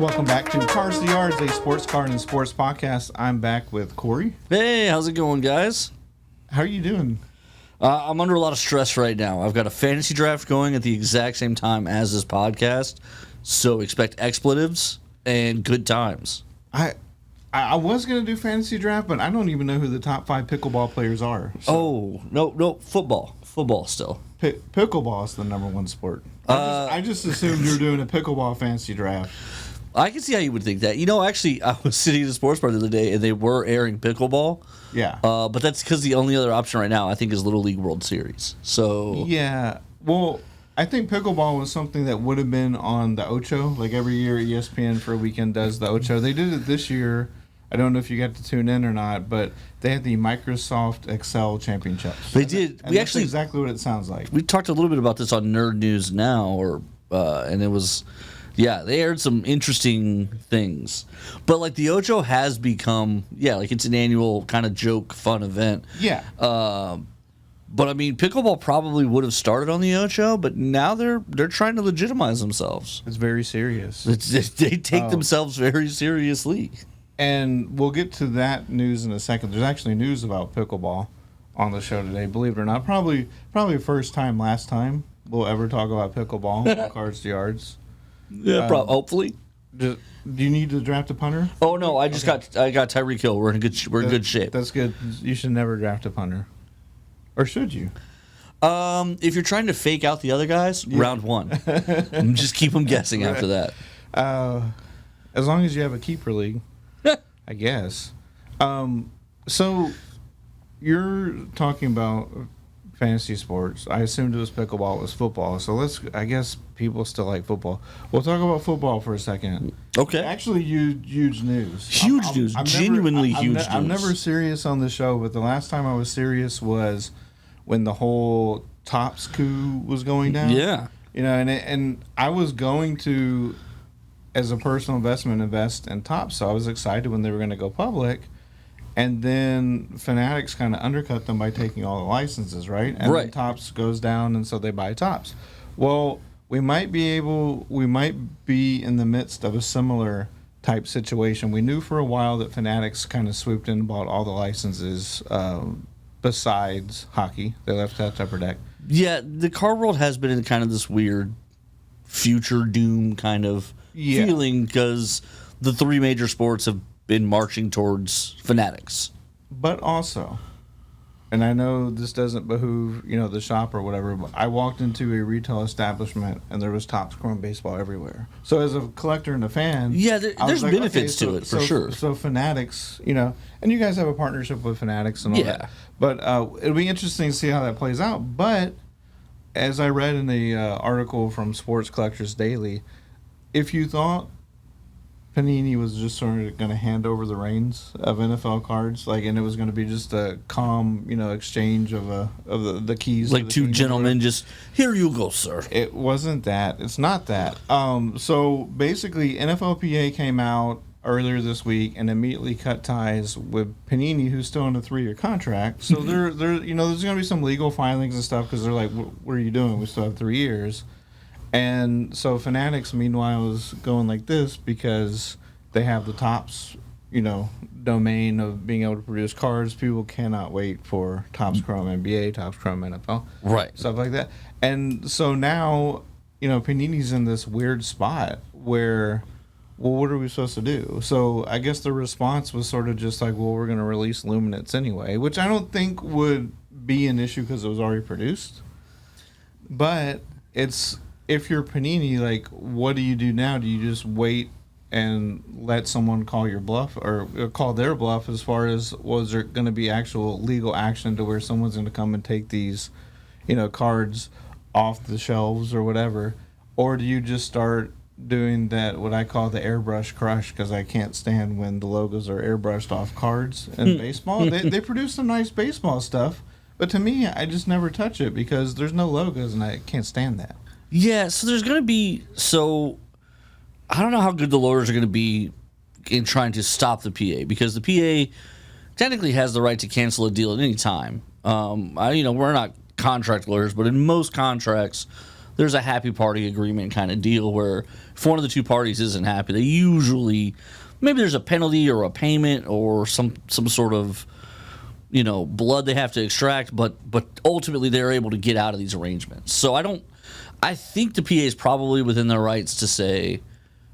welcome back to Cars to Yards, a sports car and sports podcast. I'm back with Cory. Hey, how's it going, guys? How are you doing? I'm under a lot of stress right now. I've got a fantasy draft going at the exact same time as this podcast, so expect expletives and good times. I was going to do fantasy draft, but I don't even know who the top 5 pickleball players are. So. Oh, no, football. Football still. Pickleball is the number one sport. I just assumed you were doing a pickleball fantasy draft. I can see how you would think that. You know, actually, I was sitting at a sports bar the other day, and they were airing pickleball. Yeah. But that's because the only other option right now, I think, is Little League World Series. So yeah. Well, I think pickleball was something that would have been on the Ocho. Like every year, ESPN for a weekend does the Ocho. They did it this year. I don't know if you got to tune in or not, but they had the Microsoft Excel Championships. They did. And that's exactly what it sounds like. We talked a little bit about this on Nerd News Now, and it was... Yeah, they aired some interesting things. But, like, the Ocho has become, like it's an annual kind of joke, fun event. Yeah. But, I mean, pickleball probably would have started on the Ocho, but now they're trying to legitimize themselves. It's very serious. They take themselves very seriously. And we'll get to that news in a second. There's actually news about pickleball on the show today, believe it or not. Probably first time, last time we'll ever talk about pickleball on Cars to Yards. Yeah, hopefully. Do you need to draft a punter? Oh no, I got Tyreek Hill. We're in good shape. That's good. You should never draft a punter, or should you? If you're trying to fake out the other guys, round one. Just keep them guessing after that. As long as you have a keeper league, I guess. So you're talking about fantasy sports. I assumed it was pickleball, it was football. So I guess people still like football. We'll talk about football for a second. Okay. Actually, huge news. Huge news. Genuinely huge news. I'm never serious on the show, but the last time I was serious was when the whole Topps coup was going down. Yeah. You know, and I was going to, as a personal investment, invest in Topps. So I was excited when they were going to go public. And then Fanatics kind of undercut them by taking all the licenses, right? And then Topps goes down, and so they buy Topps. Well, we might be in the midst of a similar type situation. We knew for a while that Fanatics kind of swooped in and bought all the licenses besides hockey. They left that upper deck. Yeah, the car world has been in kind of this weird future doom kind of feeling because the 3 major sports have been marching towards Fanatics. But also, and I know this doesn't behoove, the shop or whatever, but I walked into a retail establishment and there was Topps Chrome baseball everywhere. So as a collector and a fan... Yeah, there's benefits to it, for sure. So Fanatics, and you guys have a partnership with Fanatics and all that. But it'll be interesting to see how that plays out. But as I read in the article from Sports Collectors Daily, if you thought Panini was just sort of going to hand over the reins of NFL cards, and it was going to be just a calm, exchange of the keys. Like 2 gentlemen, just here you go, sir. It wasn't that. It's not that. So basically, NFLPA came out earlier this week and immediately cut ties with Panini, who's still in a 3-year contract. So there's going to be some legal filings and stuff because they're like, what are you doing? We still have 3 years. And so Fanatics, meanwhile, is going like this because they have the Topps, domain of being able to produce cards. People cannot wait for Topps Chrome NBA, Topps Chrome NFL. Right. Stuff like that. And so now, Panini's in this weird spot where, well, what are we supposed to do? So I guess the response was sort of just like, well, we're going to release Luminance anyway, which I don't think would be an issue because it was already produced. But if you're Panini, what do you do now? Do you just wait and let someone call your bluff or call their bluff as far as was there going to be actual legal action to where someone's going to come and take these, cards off the shelves or whatever? Or do you just start doing that, what I call the airbrush crush, because I can't stand when the logos are airbrushed off cards in baseball. They produce some nice baseball stuff, but to me, I just never touch it because there's no logos and I can't stand that. Yeah, so there's going to be... So, I don't know how good the lawyers are going to be in trying to stop the PA, because the PA technically has the right to cancel a deal at any time. We're not contract lawyers, but in most contracts, there's a happy party agreement kind of deal where if one of the two parties isn't happy, they usually maybe there's a penalty or a payment or some sort of blood they have to extract, but ultimately they're able to get out of these arrangements. So I think the PA is probably within their rights to say,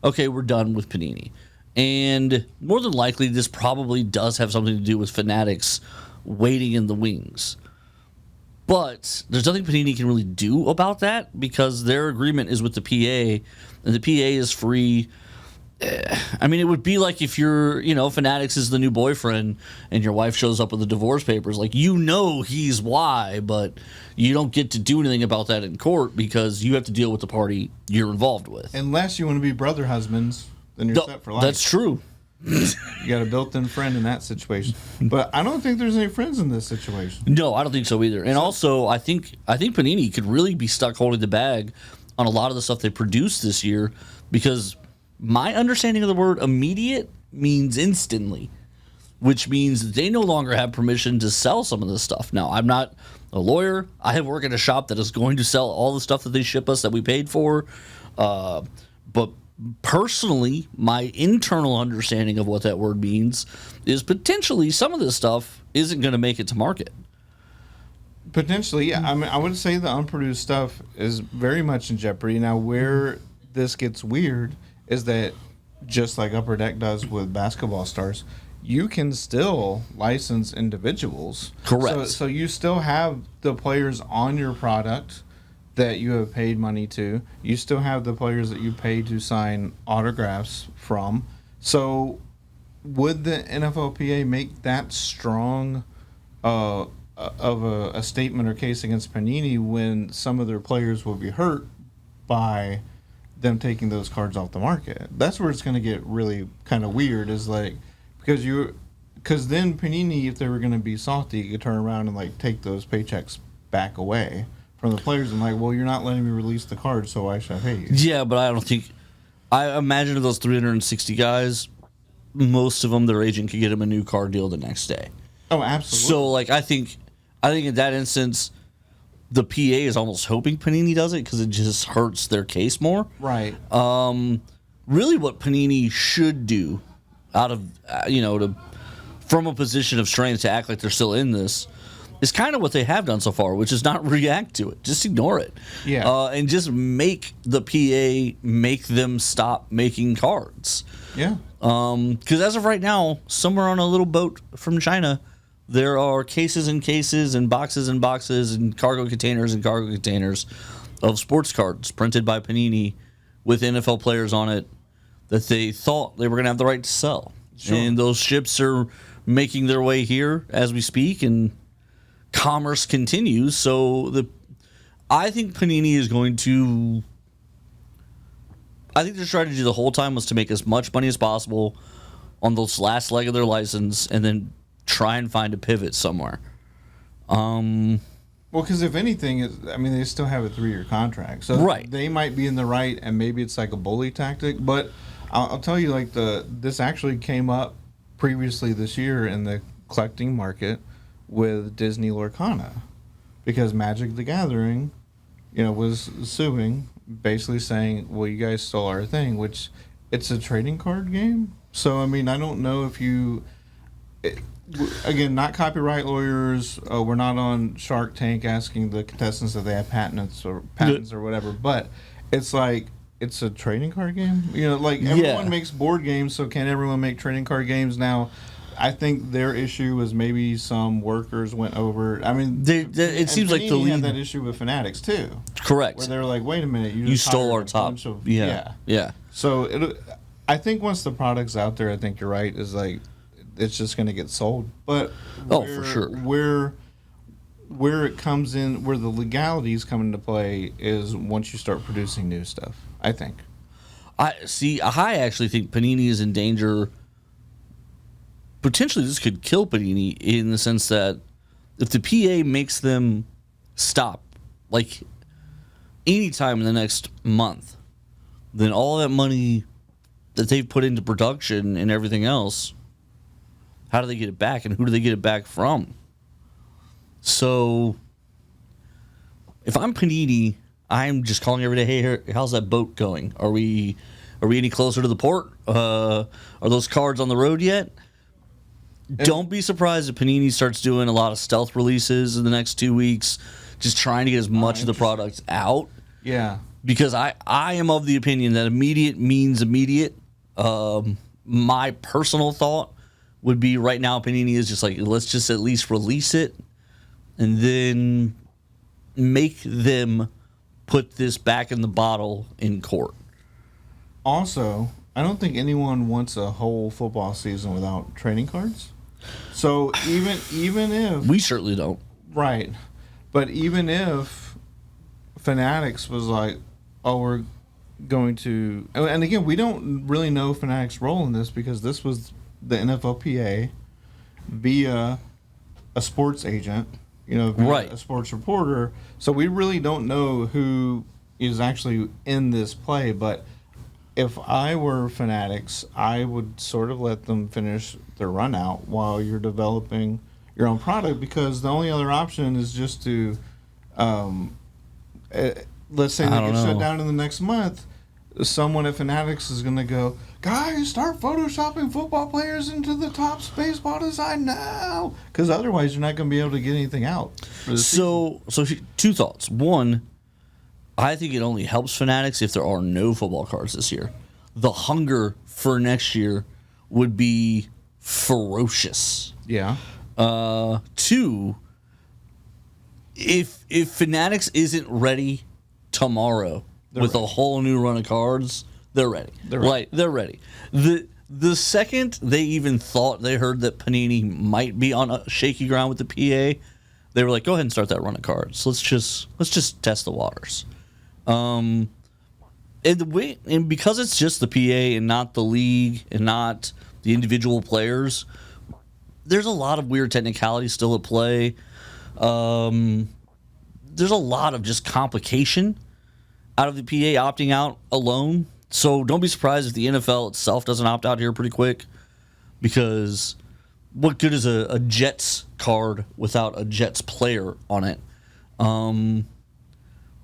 okay, we're done with Panini. And more than likely, this probably does have something to do with Fanatics waiting in the wings. But there's nothing Panini can really do about that because their agreement is with the PA, and the PA is free. I mean, it would be like if Fanatics is the new boyfriend and your wife shows up with the divorce papers. Like, he's why, but you don't get to do anything about that in court because you have to deal with the party you're involved with. Unless you want to be brother husbands, then you're set for life. That's true. You got a built-in friend in that situation. But I don't think there's any friends in this situation. No, I don't think so either. And also, I think Panini could really be stuck holding the bag on a lot of the stuff they produced this year because my understanding of the word immediate means instantly, which means they no longer have permission to sell some of this stuff. Now, I'm not a lawyer. I work at a shop that is going to sell all the stuff that they ship us that we paid for. But personally, my internal understanding of what that word means is potentially some of this stuff isn't going to make it to market. Potentially, yeah. I mean, I would say the unproduced stuff is very much in jeopardy. Now, where this gets weird is that just like Upper Deck does with basketball stars, you can still license individuals. Correct. So you still have the players on your product that you have paid money to. You still have the players that you pay to sign autographs from. So would the NFLPA make that strong of a statement or case against Panini when some of their players will be hurt by them taking those cards off the market? That's where it's going to get really kind of weird, is like, because then Panini, if they were going to be salty, could turn around and like take those paychecks back away from the players and like, well, you're not letting me release the card, so why should I pay you? Yeah, but I imagine of those 360 guys, most of them, their agent could get them a new card deal the next day. Oh, absolutely. So like, I think in that instance, the PA is almost hoping Panini does it because it just hurts their case more. Right. Really what Panini should do out of, from a position of strength to act like they're still in this is kind of what they have done so far, which is not react to it. Just ignore it. Yeah. And just make the PA make them stop making cards. Yeah. Because as of right now, somewhere on a little boat from China, there are cases and cases and boxes and boxes and cargo containers of sports cards printed by Panini with NFL players on it that they thought they were going to have the right to sell. Sure. And those ships are making their way here as we speak, and commerce continues. So I think Panini is going to... I think their strategy the whole time was to make as much money as possible on those last leg of their license and then try and find a pivot somewhere. Well, because if anything, they still have a 3-year contract, so right. They might be in the right, and maybe it's like a bully tactic. But I'll tell you, like this actually came up previously this year in the collecting market with Disney Lorcana, because Magic the Gathering, was suing, basically saying, "Well, you guys stole our thing," which it's a trading card game. So I don't know if you. Again, not copyright lawyers. We're not on Shark Tank asking the contestants if they have patents or whatever. But it's like it's a trading card game. Everyone makes board games, so can everyone make trading card games now? I think their issue was maybe some workers went over. It seems like the lead had that issue with Fanatics too. Correct. Where they're like, "Wait a minute, you stole our top." Yeah. So I think once the product's out there, I think you're right. Is like, it's just going to get sold. But for sure. Where it comes in, where the legalities come into play, is once you start producing new stuff, I think. I actually think Panini is in danger. Potentially, this could kill Panini in the sense that if the PA makes them stop, like, anytime in the next month, then all that money that they've put into production and everything else, how do they get it back, and who do they get it back from? So, if I'm Panini, I'm just calling every day. Hey, how's that boat going? Are we any closer to the port? Are those cards on the road yet? Don't be surprised if Panini starts doing a lot of stealth releases in the next 2 weeks, just trying to get as much of the product out. Yeah. Because I am of the opinion that immediate means immediate. My personal thought would be right now Panini is just like, let's just at least release it and then make them put this back in the bottle in court. Also, I don't think anyone wants a whole football season without trading cards. So even if we certainly don't, right, but even if Fanatics was like, oh, we're going to, and again, we don't really know Fanatics' role in this because this was the NFLPA via a sports agent, via right, a sports reporter. So we really don't know who is actually in this play, but if I were Fanatics, I would sort of let them finish their run out while you're developing your own product, because the only other option is just to, let's say they get shut down in the next month. Someone at Fanatics is going to go, guys, start photoshopping football players into the top baseball design now, because otherwise you're not going to be able to get anything out. So two thoughts. One, I think it only helps Fanatics if there are no football cards this year. The hunger for next year would be ferocious. Yeah. Two, if Fanatics isn't ready tomorrow with a whole new run of cards, they're ready. They're ready. The second they even thought they heard that Panini might be on a shaky ground with the PA, they were like, go ahead and start that run of cards. Let's just test the waters. And because it's just the PA and not the league and not the individual players, there's a lot of weird technicalities still at play. There's a lot of just complication out of the PA opting out alone. So don't be surprised if the NFL itself doesn't opt out here pretty quick, because what good is a Jets card without a Jets player on it?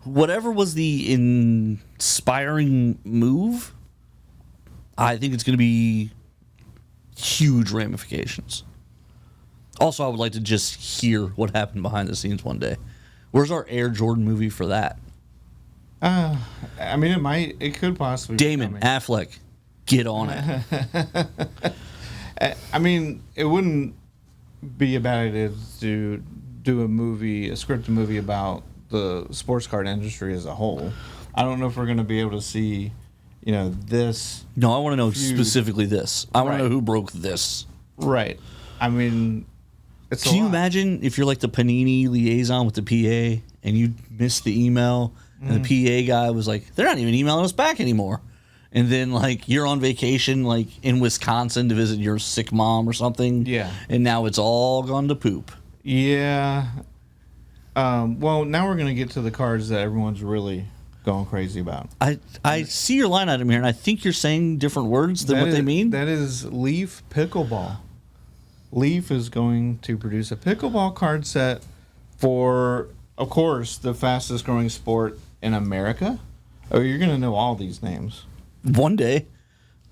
Whatever was the inspiring move, I think it's going to be huge ramifications. Also, I would like to just hear what happened behind the scenes one day. Where's our Air Jordan movie for that? I mean, it could possibly. Damon Affleck, get on it. I mean, it wouldn't be a bad idea to do a scripted movie about the sports card industry as a whole. I don't know if we're going to be able to see, this. No, I want to know specifically this. I want to know who broke this. Right. I mean, it's Can you imagine if you're like the Panini liaison with the PA and you missed the email and the PA guy was like, they're not even emailing us back anymore. And then, like, you're on vacation, like, in Wisconsin to visit your sick mom or something. Yeah. And now it's all gone to poop. Yeah. Well, now we're going to get to the cards that everyone's really going crazy about. I see your line item here, and I think you're saying different words than what they mean. That is Leaf Pickleball. Leaf is going to produce a pickleball card set for, of course, the fastest growing sport in America. Oh, you're going to know all these names. One day.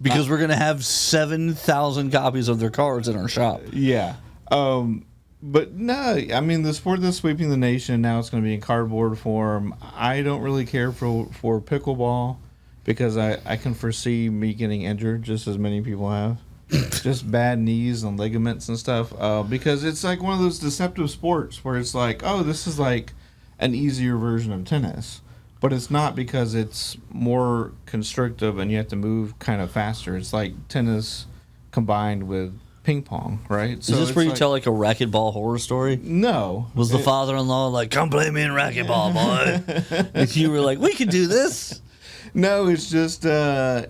Because we're going to have 7,000 copies of their cards in our shop. Yeah. But no, I mean, the sport that's sweeping the nation, now it's going to be in cardboard form. I don't really care for pickleball because I can foresee me getting injured just as many people have. Just bad knees and ligaments and stuff. Because it's like one of those deceptive sports where it's like, oh, this is like an easier version of tennis. But it's not, because it's more constrictive and you have to move kind of faster. It's like tennis combined with ping pong, right? So is this where you tell like a racquetball horror story? No. Was the father-in-law like, come play me in racquetball, boy? And you were like, we can do this. No, it's just, I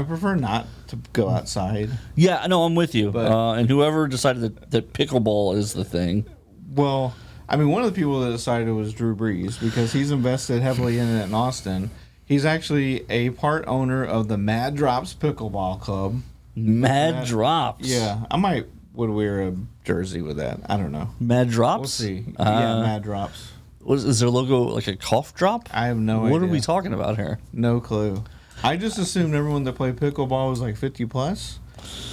prefer not to go outside. Yeah, no, I'm with you. And whoever decided that pickleball is the thing. Well, I mean, one of the people that decided was Drew Brees, because he's invested heavily in it in Austin. He's actually a part owner of the Mad Drops Pickleball Club. Mad Drops? Yeah. would wear a jersey with that. I don't know. Mad Drops? We'll see. Yeah, Mad Drops. Is their logo like a cough drop? I have no idea. What are we talking about here? No clue. I just assumed everyone that played pickleball was like 50 plus,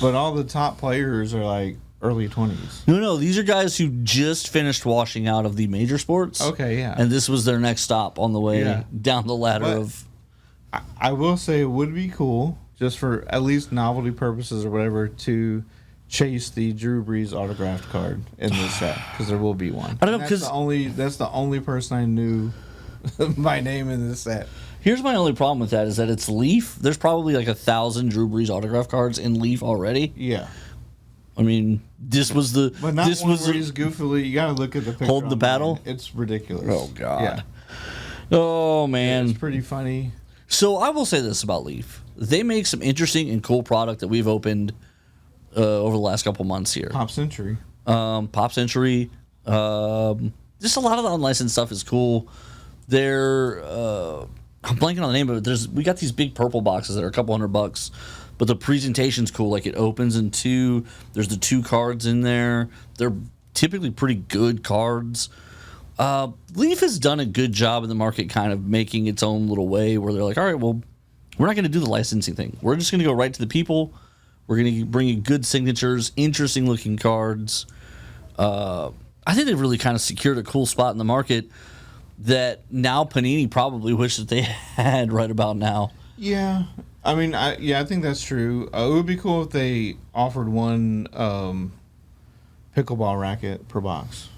but all the top players are like early 20s. No, these are guys who just finished washing out of the major sports. Okay, yeah. And this was their next stop on the way down the ladder of. I will say it would be cool, just for at least novelty purposes or whatever, to chase the Drew Brees autographed card in this set, because there will be one. I don't know, because that's the only person I knew by name in this set. Here's my only problem with that is that it's Leaf. There's probably like 1,000 Drew Brees autograph cards in Leaf already. Yeah. I mean, this was the. But not this one was where he's goofily. You got to look at the picture. Holding the paddle. It's ridiculous. Oh God. Yeah. Oh man. Yeah, it's pretty funny. So I will say this about Leaf: they make some interesting and cool product that we've opened over the last couple months here. Pop Century. Pop Century. Just a lot of the unlicensed stuff is cool. They're. I'm blanking on the name of it. We got these big purple boxes that are a couple $100. But the presentation's cool. Like, it opens in two. There's the 2 cards in there. They're typically pretty good cards. Leaf has done a good job in the market kind of making its own little way where they're like, all right, well, we're not going to do the licensing thing. We're just going to go right to the people. We're going to bring you good signatures, interesting-looking cards. I think they've really kind of secured a cool spot in the market that now Panini probably wish that they had right about now. Yeah. I mean, I think that's true. It would be cool if they offered one pickleball racket per box.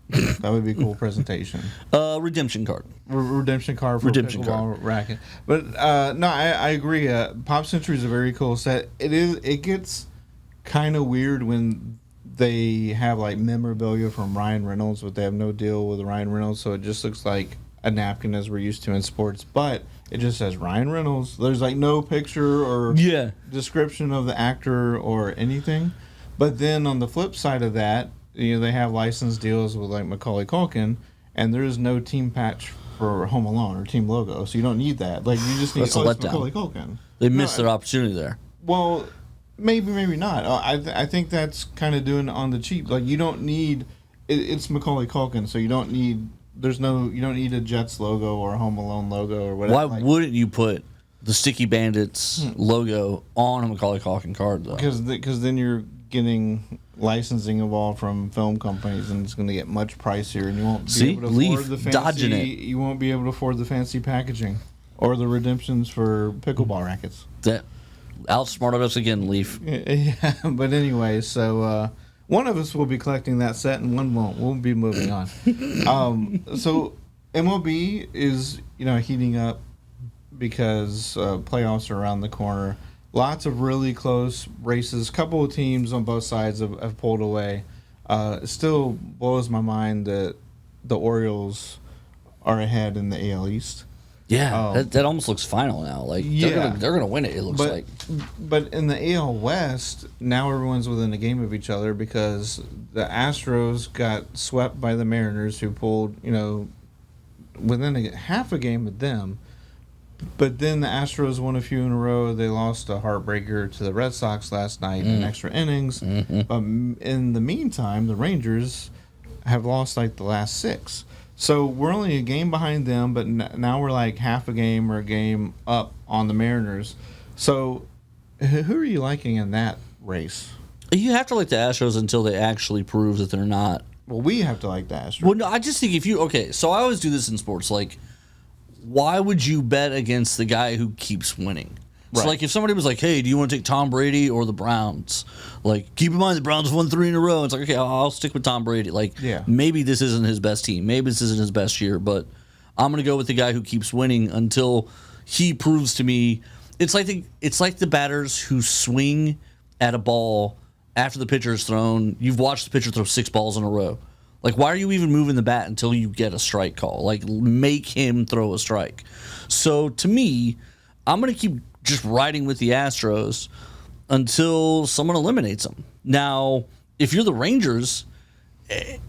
That would be a cool presentation. Redemption card. Redemption card for redemption pickleball card. racket. But no, I agree. Pop Century is a very cool set. It gets kind of weird when they have like memorabilia from Ryan Reynolds, but they have no deal with Ryan Reynolds, so it just looks like a napkin as we're used to in sports. But it just says Ryan Reynolds. There's like no picture or description of the actor or anything. But then on the flip side of that, they have license deals with like Macaulay Culkin, and there is no team patch for Home Alone or team logo, so you don't need that. Like, you just need Macaulay Culkin. They missed their opportunity there. Well, maybe not. I think that's kind of doing it on the cheap. Like, you don't need it's Macaulay Culkin, so you don't need. You don't need a Jets logo or a Home Alone logo or whatever. Why wouldn't you put the Sticky Bandits logo on a Macaulay Culkin card, though? Because then you're getting licensing involved from film companies, and it's going to get much pricier, and you won't be able to afford the fancy. Dodging it. You won't be able to afford the fancy packaging or the redemptions for pickleball rackets. That outsmarted us again, Leaf. Yeah, but anyway, so. One of us will be collecting that set, and one won't. We'll be moving on. So MLB is, heating up because playoffs are around the corner. Lots of really close races. A couple of teams on both sides have pulled away. It still blows my mind that the Orioles are ahead in the AL East. Yeah, that almost looks final now. Like, they're gonna win it. It looks like. But in the AL West, now everyone's within a game of each other because the Astros got swept by the Mariners, who pulled within half a game of them. But then the Astros won a few in a row. They lost a heartbreaker to the Red Sox last night in extra innings. Mm-hmm. But in the meantime, the Rangers have lost like the last 6. So we're only a game behind them, but now we're like half a game or a game up on the Mariners. So who are you liking in that race? You have to like the Astros until they actually prove that they're not. Well, we have to like the Astros. Well, no, I just think so I always do this in sports. Like, why would you bet against the guy who keeps winning? Right. So, like, if somebody was like, hey, do you want to take Tom Brady or the Browns? Like, keep in mind the Browns won 3 in a row. It's like, okay, I'll stick with Tom Brady. Like, maybe this isn't his best team. Maybe this isn't his best year, but I'm going to go with the guy who keeps winning until he proves to me. It's like the batters who swing at a ball after the pitcher is thrown. You've watched the pitcher throw 6 balls in a row. Like, why are you even moving the bat until you get a strike call? Like, make him throw a strike. So, to me, I'm going to keep just riding with the Astros until someone eliminates them. Now, if you're the Rangers,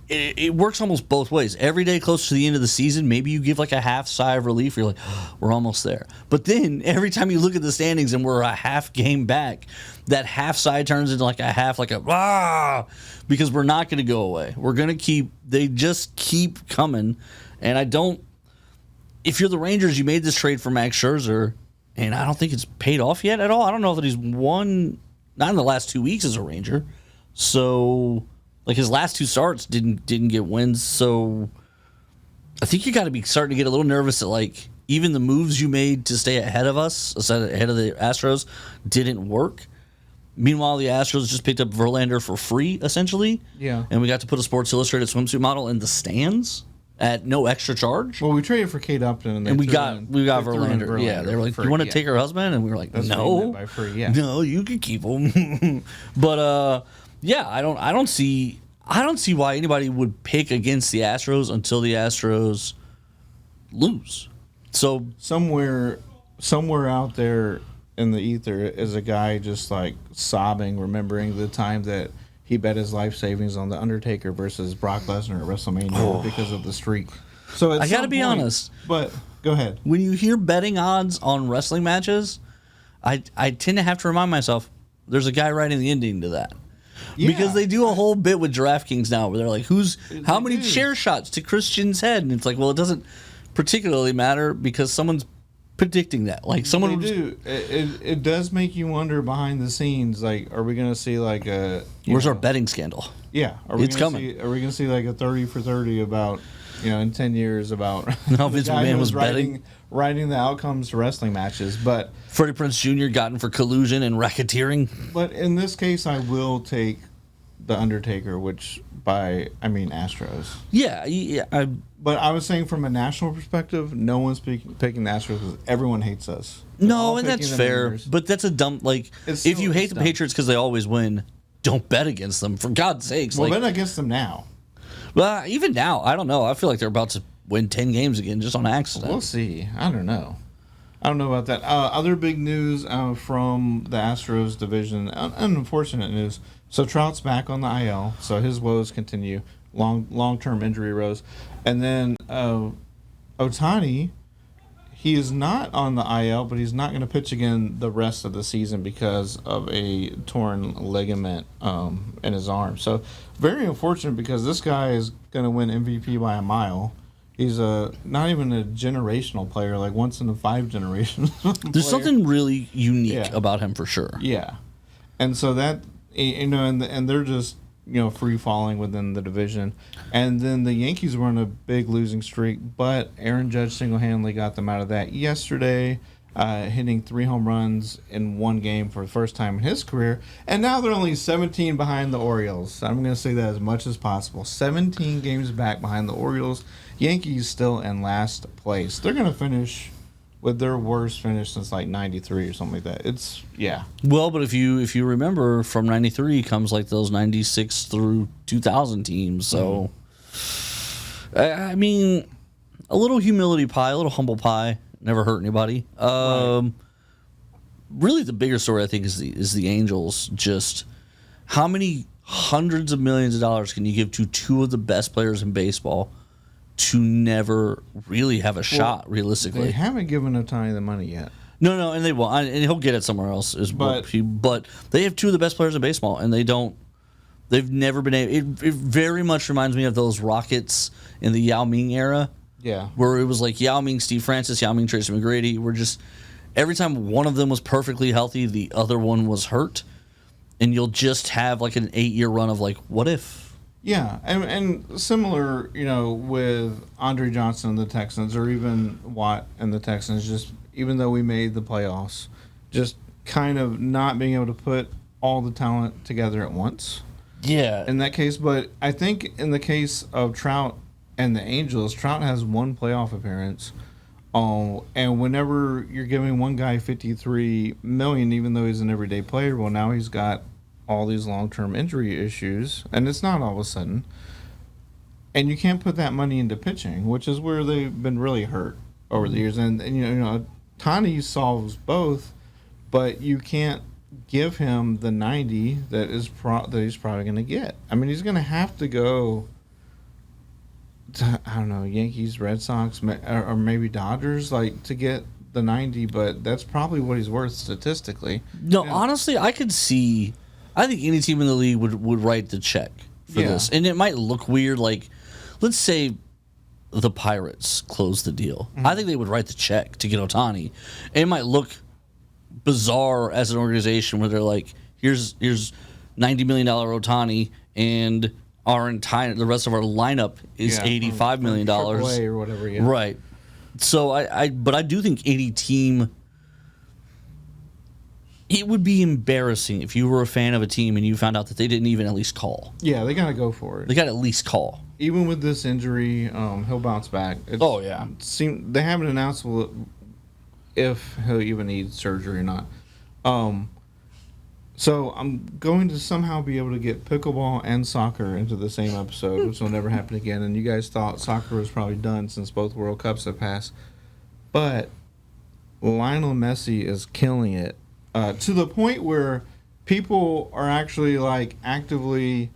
it works almost both ways. Every day close to the end of the season, maybe you give like a half sigh of relief. You're like, oh, we're almost there. But then every time you look at the standings and we're a half game back, that half sigh turns into like a half, like a because we're not going to go away. We're going to they just keep coming. And I don't. If you're the Rangers, you made this trade for Max Scherzer, and I don't think it's paid off yet at all. I don't know that he's won, not in the last 2 weeks as a Ranger. So, like, his last 2 starts didn't get wins. So, I think you got to be starting to get a little nervous that, like, even the moves you made to stay ahead of us, ahead of the Astros, didn't work. Meanwhile, the Astros just picked up Verlander for free, essentially. Yeah. And we got to put a Sports Illustrated swimsuit model in the stands at no extra charge. Well, we traded for Kate Upton, and we got Verlander. Yeah, they were like, "You want to take her husband?" And we were like, That's "No, what he meant by free, yeah. No, you can keep him." But yeah, I don't see why anybody would pick against the Astros until the Astros lose. So somewhere out there in the ether is a guy just like sobbing, remembering the time that he bet his life savings on the Undertaker versus Brock Lesnar at WrestleMania because of the streak. So I gotta be honest, but go ahead. When you hear betting odds on wrestling matches, I tend to have to remind myself there's a guy writing the ending to that. Yeah. Because they do a whole bit with DraftKings now where they're like, how many chair shots to Christian's head? And it's like, well, it doesn't particularly matter because someone's predicting that. Like someone it does make you wonder behind the scenes, like, are we gonna see like a where's our betting scandal? Yeah. It's coming. Are we gonna see like a 30 for 30 about, in 10 years about no, Vince McMahon was writing the outcomes to wrestling matches, but Freddie Prinze Jr. gotten for collusion and racketeering. But in this case, I will take the Undertaker, which Astros. Yeah. But I was saying from a national perspective, no one's picking the Astros because everyone hates us. No, and that's fair. Mariners. But that's a dumb, if you hate the Patriots because they always win, don't bet against them, for God's sakes. Well, bet against them now. Well, even now, I don't know. I feel like they're about to win 10 games again just on accident. We'll see. I don't know about that. Other big news from the Astros division, unfortunate news. So Trout's back on the IL, so his woes continue. Long-term injury woes. And then Ohtani, he is not on the IL, but he's not going to pitch again the rest of the season because of a torn ligament in his arm. So very unfortunate because this guy is going to win MVP by a mile. He's not even a generational player, like once in a 5 generations. There's something really unique about him for sure. Yeah. And so that, and they're just, free falling within the division. And then the Yankees were on a big losing streak, but Aaron Judge single-handedly got them out of that yesterday, hitting 3 home runs in one game for the first time in his career. And now they're only 17 behind the Orioles. I'm going to say that as much as possible. 17 games back behind the Orioles. Yankees still in last place. They're going to finish with their worst finish since like 93 or something like that. Well, but if you remember, from 93 comes like those 96 through 2000 teams. So, I mean, a little humility pie, a little humble pie, never hurt anybody. Right. Really, the bigger story I think is the Angels. Just how many hundreds of millions of dollars can you give to 2 of the best players in baseball to never really have a shot, realistically? They haven't given Ohtani the money yet. No, and they won't. And he'll get it somewhere else. But they have 2 of the best players in baseball, and they've never been able. It very much reminds me of those Rockets in the Yao Ming era. Yeah. Where it was like Yao Ming, Steve Francis, Yao Ming, Tracy McGrady. Were just, every time one of them was perfectly healthy, the other one was hurt. And you'll just have like an 8-year run of like, what if? Yeah, and similar, with Andre Johnson and the Texans, or even Watt and the Texans, just even though we made the playoffs, just kind of not being able to put all the talent together at once. Yeah. In that case, but I think in the case of Trout and the Angels, Trout has 1 playoff appearance. And whenever you're giving one guy $53 million, even though he's an everyday player, well, now he's got all these long-term injury issues, and it's not all of a sudden. And you can't put that money into pitching, which is where they've been really hurt over the years. And Ohtani solves both, but you can't give him the 90 that he's probably going to get. I mean, he's going to have to go to, I don't know, Yankees, Red Sox, or maybe Dodgers, like, to get the 90, but that's probably what he's worth statistically. No, honestly, I think any team in the league would write the check for this. And it might look weird, like, let's say the Pirates closed the deal. I think they would write the check to get Ohtani. It might look bizarre as an organization where they're like, here's $90 million Ohtani, and the rest of our lineup is $85 million. AAA or whatever, yeah. Right. So but I do think any team, it would be embarrassing if you were a fan of a team and you found out that they didn't even at least call. Yeah, they got to go for it. They got to at least call. Even with this injury, he'll bounce back. They haven't announced if he'll even need surgery or not. So I'm going to somehow be able to get pickleball and soccer into the same episode, which will never happen again. And you guys thought soccer was probably done since both World Cups have passed. But Lionel Messi is killing it to the point where people are actually like actively,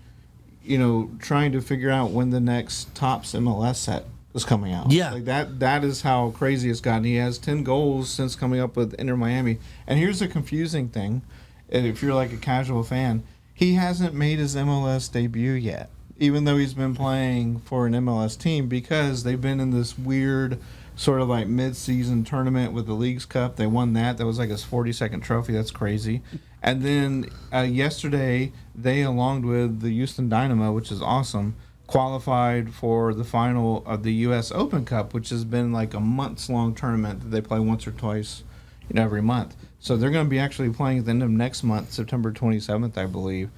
trying to figure out when the next Topps MLS set is coming out. Yeah. Like that is how crazy it's gotten. He has 10 goals since coming up with Inter Miami. And here's the confusing thing. If you're like a casual fan, he hasn't made his MLS debut yet, even though he's been playing for an MLS team, because they've been in this weird sort of like mid-season tournament with the Leagues Cup. They won that. That was like his 42nd trophy. That's crazy. And then yesterday, they, along with the Houston Dynamo, which is awesome, qualified for the final of the U.S. Open Cup, which has been like a months-long tournament that they play once or twice every month. So they're going to be actually playing at the end of next month, September 27th, I believe.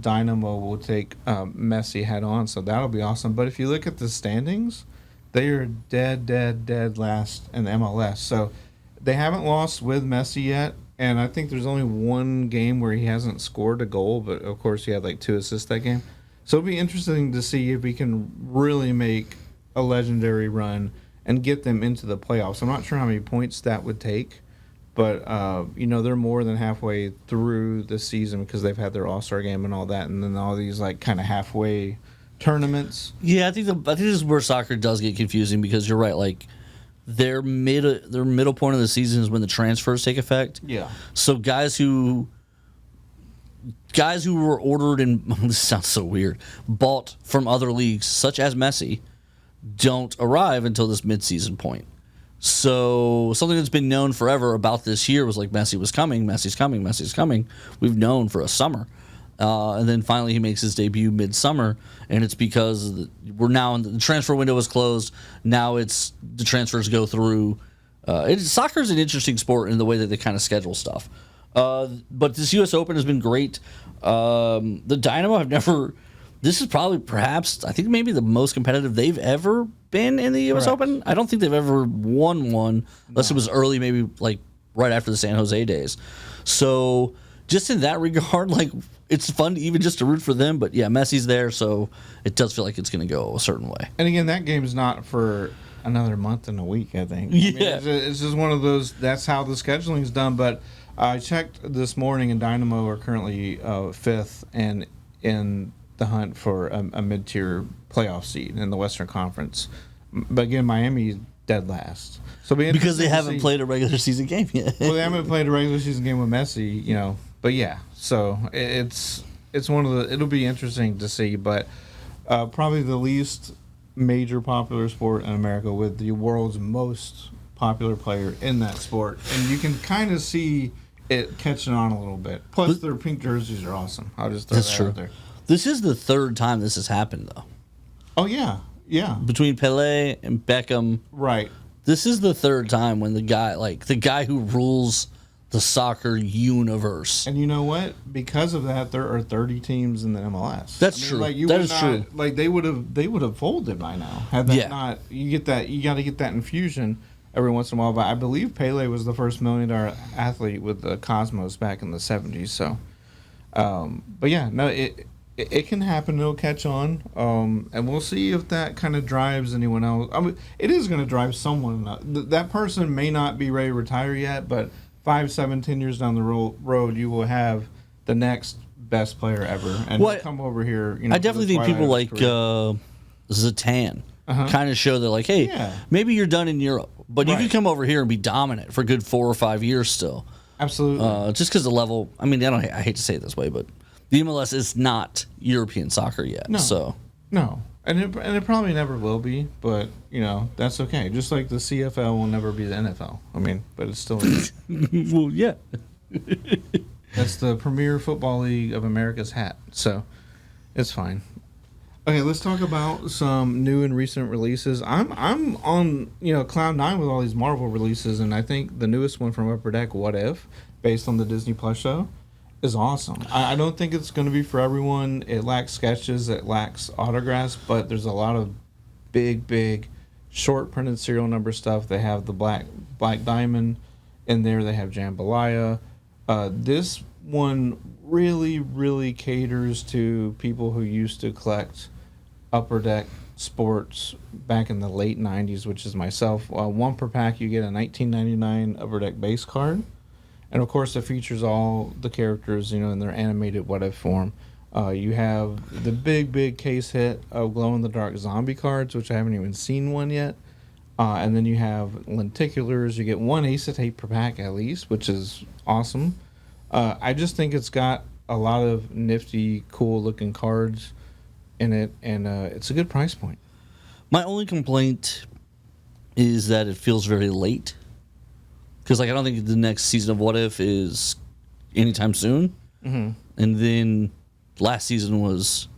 Dynamo will take Messi head on, so that'll be awesome. But if you look at the standings, they are dead last in the MLS. So they haven't lost with Messi yet, and I think there's only one game where he hasn't scored a goal, but of course he had like 2 assists that game. So it'll be interesting to see if he can really make a legendary run and get them into the playoffs. I'm not sure how many points that would take. But, they're more than halfway through the season because they've had their All-Star game and all that, and then all these, like, kind of halfway tournaments. Yeah, I think this is where soccer does get confusing because you're right. Like, their middle point of the season is when the transfers take effect. Yeah. So guys who were ordered and this sounds so weird, bought from other leagues, such as Messi, don't arrive until this mid-season point. So something that's been known forever about this year was like Messi's coming. We've known for a summer. And then finally he makes his debut midsummer, and it's because we're now in the transfer window is closed. Now it's the transfers go through. Soccer is an interesting sport in the way that they kind of schedule stuff. But this U.S. Open has been great. The Dynamo have never... This is perhaps, I think maybe the most competitive they've ever been in the U.S. Open. I don't think they've ever won one, unless it was early, maybe like right after the San Jose days. So just in that regard, like it's fun even just to root for them. But yeah, Messi's there, so it does feel like it's going to go a certain way. And again, that game's not for another month and a week, I think. Yeah. It's just one of those, that's how the scheduling's done. But I checked this morning, and Dynamo are currently 5th and in the hunt for a mid-tier playoff seed in the Western Conference. But again, Miami's dead last. So because they haven't played a regular season game yet. Well, they haven't played a regular season game with Messi, But yeah, so it's one of the. It'll be interesting to see, but probably the least major popular sport in America with the world's most popular player in that sport, and you can kind of see it catching on a little bit. Plus, their pink jerseys are awesome. I'll just throw that out there. This is the third time this has happened, though. Oh, yeah. Between Pelé and Beckham. Right. This is the third time when the guy who rules the soccer universe. And you know what? Because of that, there are 30 teams in the MLS. That's true. That is true. Like they would have folded by now. Had that not, you got to get that infusion every once in a while. But I believe Pele was the first $1 million athlete with the Cosmos back in the 70s. So, but yeah, no, it can happen. It'll catch on, and we'll see if that kind of drives anyone else. I mean, it is going to drive someone. That person may not be ready to retire yet, but 5, 7, 10 years down the road, you will have the next best player ever, and come over here. I definitely think people like Zlatan kind of show that, like, hey, maybe you're done in Europe, but you can come over here and be dominant for a good 4 or 5 years still. Absolutely. Just because the level. I mean, I hate to say it this way, but the MLS is not European soccer yet. No. it probably never will be, but that's okay. Just like the CFL will never be the NFL. I mean, but it's still Well, yeah. that's the Premier Football League of America's hat, so it's fine. Okay, let's talk about some new and recent releases. I'm on cloud nine with all these Marvel releases, and I think the newest one from Upper Deck, What If, based on the Disney Plus show, is awesome. I don't think it's going to be for everyone. It lacks sketches, it lacks autographs, but there's a lot of big short printed serial number stuff. They have the Black Diamond in there. They have Jambalaya. This one really caters to people who used to collect Upper Deck sports back in the late 90s, which is myself. One per pack, you get a $19.99 Upper Deck base card. And of course, it features all the characters, in their animated What If form. You have the big case hit of glow-in-the-dark zombie cards, which I haven't even seen one yet. And then you have lenticulars. You get one acetate per pack at least, which is awesome. I just think it's got a lot of nifty, cool-looking cards in it, and it's a good price point. My only complaint is that it feels very late. Because I don't think the next season of What If is anytime soon. Mm-hmm. And then last season was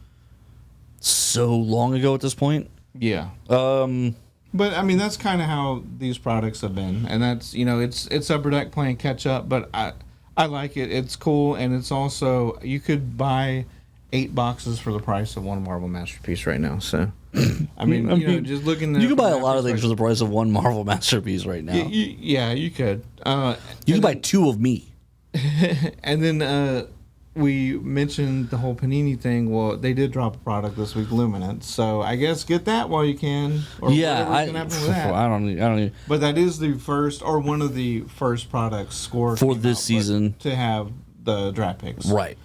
so long ago at this point. Yeah. But I mean, that's kind of how these products have been, and that's it's Upper Deck playing catch up. But I like it. It's cool, and it's also you could buy 8 boxes for the price of one Marvel Masterpiece right now. So. I mean, just looking. You can buy a lot of things for the price of one Marvel Masterpiece right now. Yeah, you could. You can buy 2 of me. And then we mentioned the whole Panini thing. Well, they did drop a product this week, Luminance. So I guess get that while you can. Or I don't even. But that is the first or one of the first products scored for this season to have the draft picks. Right.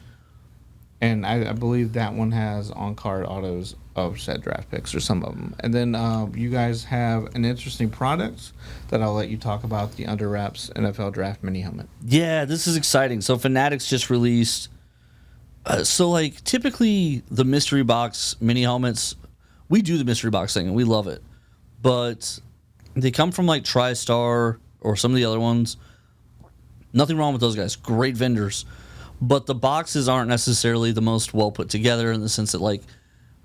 And I believe that one has on-card autos of said draft picks, or some of them. And then you guys have an interesting product that I'll let you talk about, the Under Wraps NFL Draft Mini Helmet. Yeah, this is exciting. So Fanatics just released... typically the mystery box mini helmets, we do the mystery box thing, and we love it. But they come from, TriStar or some of the other ones. Nothing wrong with those guys. Great vendors. But the boxes aren't necessarily the most well put together in the sense that,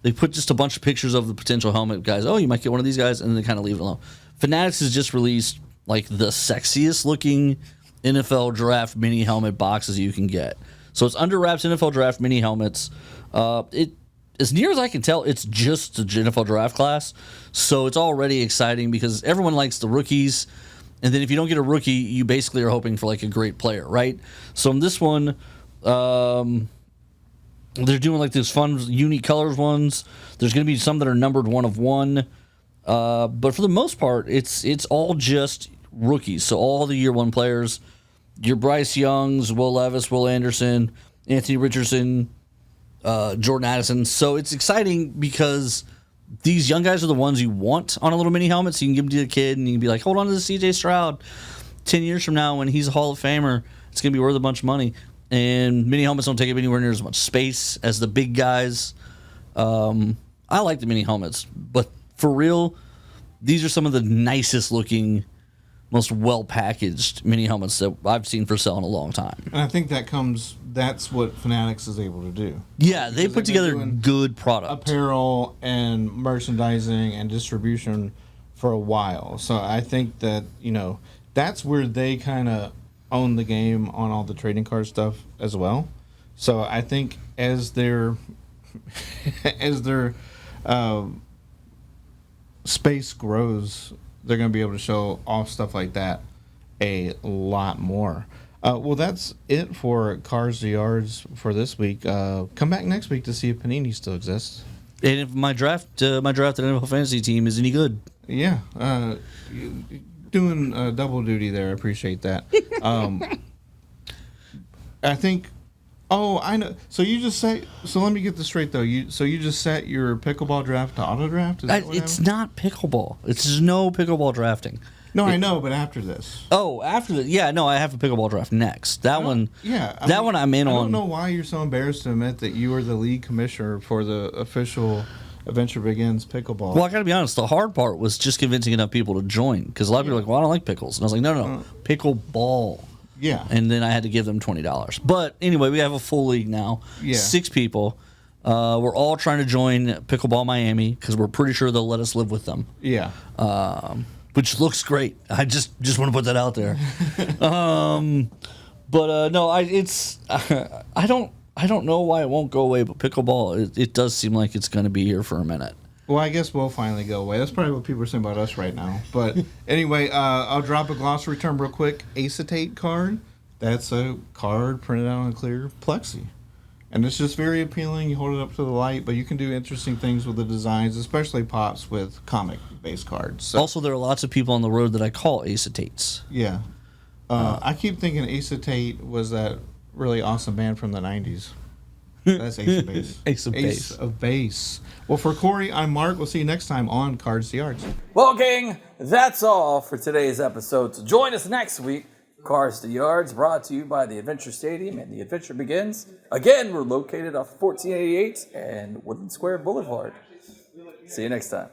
they put just a bunch of pictures of the potential helmet guys. Oh, you might get one of these guys, and then they kind of leave it alone. Fanatics has just released, the sexiest looking NFL Draft mini helmet boxes you can get. So it's Under Wraps NFL Draft mini helmets. As near as I can tell, it's just the NFL Draft class. So it's already exciting because everyone likes the rookies. And then if you don't get a rookie, you basically are hoping for, a great player, right? So in this one... they're doing these fun unique colors ones. There's going to be some that are numbered 1 of 1, but for the most part, it's all just rookies. So all the year 1 players, your Bryce Youngs, Will Levis, Will Anderson, Anthony Richardson, Jordan Addison. So it's exciting because these young guys are the ones you want on a little mini helmet. So you can give them to a kid and you can be like, hold on to this CJ Stroud. 10 years from now, when he's a Hall of Famer, it's going to be worth a bunch of money. And mini helmets don't take up anywhere near as much space as the big guys. I like the mini helmets, but for real, these are some of the nicest looking, most well packaged mini helmets that I've seen for sale in a long time. And I think that's what Fanatics is able to do. Yeah, they put together good product. Apparel and merchandising and distribution for a while. So I think that, that's where they kind of own the game on all the trading card stuff as well. So I think as their space grows, they're going to be able to show off stuff like that a lot more. Well, that's it for Cars to Yards for this week. Come back next week to see if Panini still exists. And if my draft at NFL Fantasy team is any good. Yeah. Doing double duty there. I appreciate that. I think. Oh, I know. So you just say. So let me get this straight though. You just set your pickleball draft to auto draft. It's not pickleball. It's no pickleball drafting. No, I know, but after this. Oh, after the yeah, no, I have a pickleball draft next. That one. Yeah, one I'm in on. I don't know why you're so embarrassed to admit that you are the league commissioner for the official Adventure Begins Pickleball. Well, I got to be honest. The hard part was just convincing enough people to join because a lot of people are like, "Well, I don't like pickles," and I was like, "No, pickleball." Yeah. And then I had to give them $20. But anyway, we have a full league now. Yeah. 6 people. We're all trying to join Pickleball Miami because we're pretty sure they'll let us live with them. Yeah. Which looks great. I just want to put that out there. But no, I don't know why it won't go away. But pickleball, it does seem like it's going to be here for a minute. Well, I guess we'll finally go away. That's probably what people are saying about us right now. But anyway, I'll drop a glossary term real quick. Acetate card. That's a card printed out on clear plexi. And it's just very appealing. You hold it up to the light, but you can do interesting things with the designs, especially pops with comic-based cards. So, Also, there are lots of people on the road that I call acetates. yeah. I keep thinking Acetate was that really awesome band from the 90s. That's Ace of Base. Ace of Base. Ace of Base. Well, for Cory, I'm Mark. We'll see you next time on Cards to Yards. Well, gang, that's all for today's episode. So join us next week. Cars to Yards, brought to you by the Adventure Stadium, and the adventure begins. Again, we're located off 1488 and Woodland Square Boulevard. See you next time.